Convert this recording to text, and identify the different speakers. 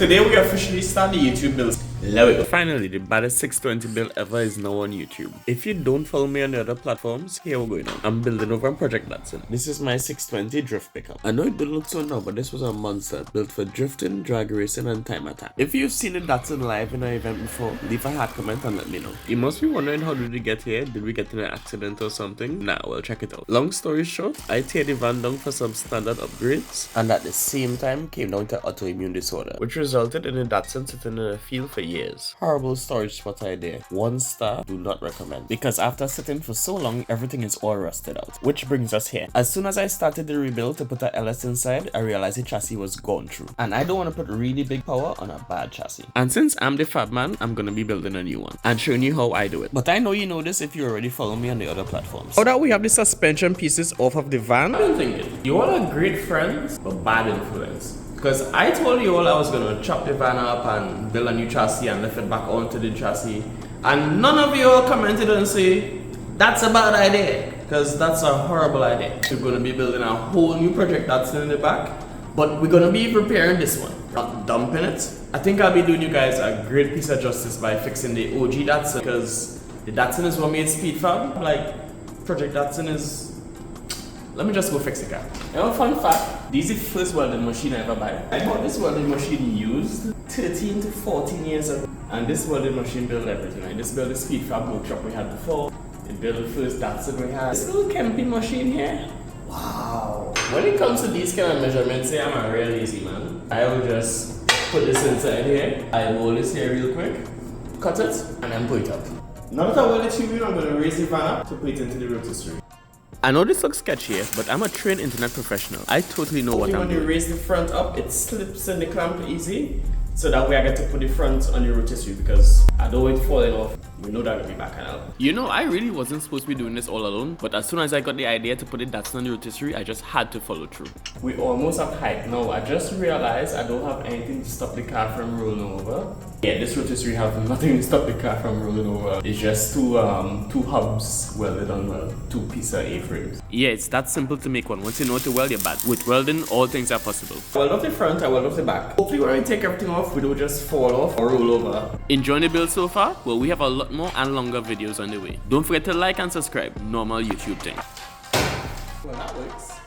Speaker 1: Today we officially start the YouTube build. Love it.
Speaker 2: Finally, the baddest 620 build ever is now on YouTube. If you don't follow me on the other platforms, here we're going on. I'm building over on Project Datsun. This is my 620 drift pickup. I know it don't look so now, but this was a monster built for drifting, drag racing, and time attack. If you've seen the Datsun live in an event before, leave a hard comment and let me know. You must be wondering, how did we get here? Did we get in an accident or something? Nah, well, check it out. Long story short, I teared the van down for some standard upgrades, and at the same time came down to autoimmune disorder, which resulted in the Datsun sitting in a field for years. Horrible storage spot idea. 1 star, do not recommend. Because after sitting for so long, everything is all rusted out. Which brings us here. As soon as I started the rebuild to put a LS inside, I realized the chassis was gone through. And I don't want to put really big power on a bad chassis. And since I'm the fab man, I'm gonna be building a new one and showing you how I do it. But I know you know this if you already follow me on the other platforms. Now that we have the suspension pieces off of the van,
Speaker 1: I've been thinking, you all are great friends, but bad influence. Because I told you all I was going to chop the van up and build a new chassis and lift it back onto the chassis. And none of you all commented and say, that's a bad idea. Because that's a horrible idea. We're going to be building a whole new Project Datsun in the back. But we're going to be repairing this one, not dumping it. I think I'll be doing you guys a great piece of justice by fixing the OG Datsun. Because the Datsun is what made SpeedFab. Like, Project Datsun is... Let me just go fix the car. You know, fun fact, this is the first welding machine I ever buy. I bought this welding machine used 13 to 14 years ago. And this welding machine built everything. I just built the SpeedFab workshop we had before. It built the first Datsun we had. This little camping machine here. Wow. When it comes to these kind of measurements, I'm a real easy man. I will just put this inside here. I roll this here real quick, cut it, and then put it up. Now that I weld it to you, I'm going to raise the van up to put it into the rotisserie.
Speaker 2: I know this looks sketchy, but I'm a trained internet professional. I totally know what I'm doing.
Speaker 1: When you raise the front up, it slips in the clamp easy. So that way I get to put the front on the rotisserie because I don't want it falling off. We know that will be back out.
Speaker 2: You know, I really wasn't supposed to be doing this all alone, but as soon as I got the idea to put the Datsun on the rotisserie, I just had to follow through.
Speaker 1: We almost have height. Now, I just realized I don't have anything to stop the car from rolling over. Yeah, this rotisserie has nothing to stop the car from rolling over. It's just two hubs welded on 2 pieces of A-frames.
Speaker 2: Yeah, it's that simple to make one. Once you know how to weld, you're bad. With welding, all things are possible.
Speaker 1: I weld off the front, I weld off the back. Hopefully when we take everything off, we don't just fall off or roll over.
Speaker 2: Enjoying the build so far? Well, we have a lot more and longer videos on the way. Don't forget to like and subscribe. Normal YouTube thing.
Speaker 1: Well, that works.